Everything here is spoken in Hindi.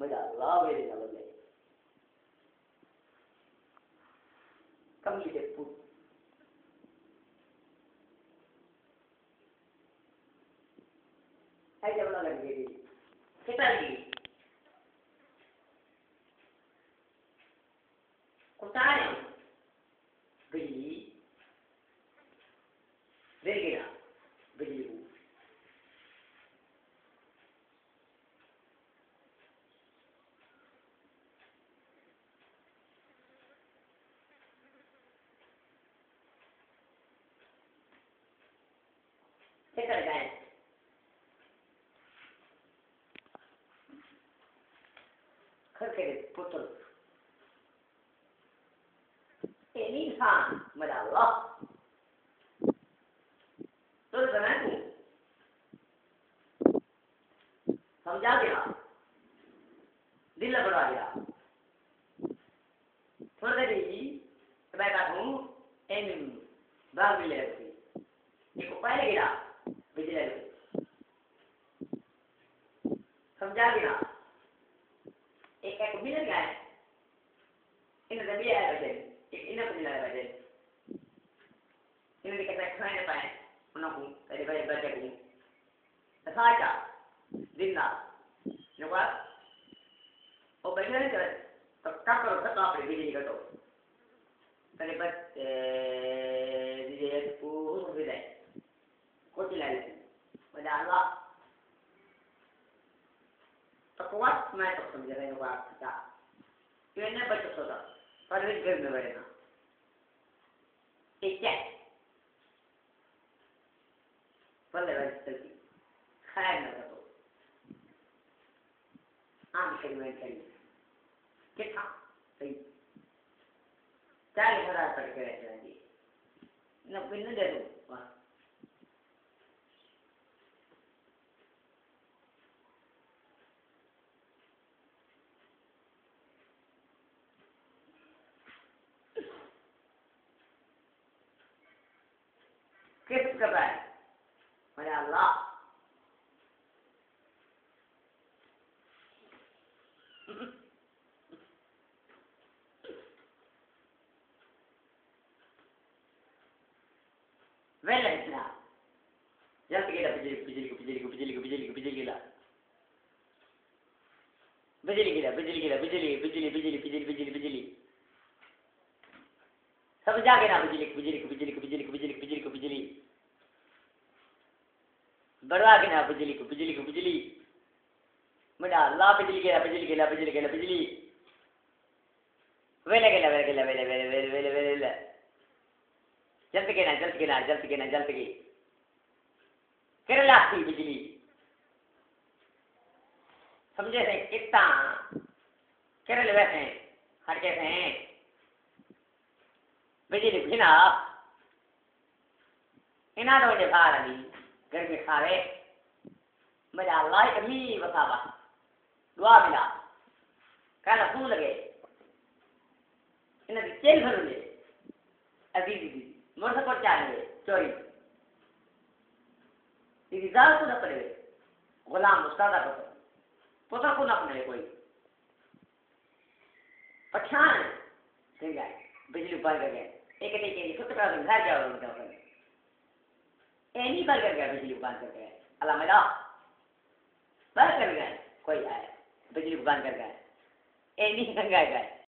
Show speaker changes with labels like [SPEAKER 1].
[SPEAKER 1] मजा लावे ना बदले कम लीजिए पुट है जब लगा लगी कितना लगी कुतारे बिजली दे गया बिजली को कितना लगाए खर्चे पुत्र ini kan medallah तो समय तू समझा गया दिल बढ़ा गया थोड़ा देरी बैठा हूँ इन बाग मिले ये को पहले गिरा बिजली समझा गया एक एक मिल गया इन दबी आया बजे एक इन अपनी लगा बजे इन दिक्कत खाने पाए उनको तेरे भाई बचे को ऐसा दिन ना जो बात और बैठे नहीं कर तो क्या करो सब आप बिजली का तो तेरे बस ये पूरा भी है कुछ ले मजा आला तो कुछ मैं तो समझ रहा हूँ बात क्या ये नहीं बच सकता पर भी घर में बैठना ठीक है पहले बार चलती खैर न करो आम सेगमेंट करिए कितना सही 40,000 पड़ के रहते हैं जी न बिन दे दो बस किस कर रहा है मजा अल्लाह वेल इतना जल्दी गिरा बिजली बिजली को बिजली को बिजली को बिजली को बिजली गिरा बिजली गिरा बिजली गिरा बिजली बिजली बिजली बिजली बिजली बिजली सब जागे ना बिजली को बिजली को बिजली को बिजली को बिजली को बिजली को बिजली बढ़वा के ना बिजली को बिजली को बिजली मजा अल्लाह बिजली गिरा बिजली गिरा बिजली गिरा बिजली वेले गिरा वेले गिरा वेले वेले वेले वेले वेले जल्द के ना जल्द के ना जल्द के ना जल्द के केरला की बिजली समझे थे कितना केरल वैसे हर कैसे हैं बिजली बिना इना तो जे भार अभी घर में खावे मजा अल्लाह कमी बतावा दुआ मिला कहना तू लगे इन्हें चेल भर ले अभी दीदी मोर से पहुंचा ले चोरी दीदी ज़्यादा को न पड़े गुलाम मुस्तादा को पोता को न अपने कोई पठान ठीक है बिजली बंद कर गए एक एक छोटे का घर जाओ उनका अपन एनी बंद कर गया बिजली बंद कर गए अल्लाह मेरा बंद कर गए कोई आए बिजली बंद कर गए एनी कर गए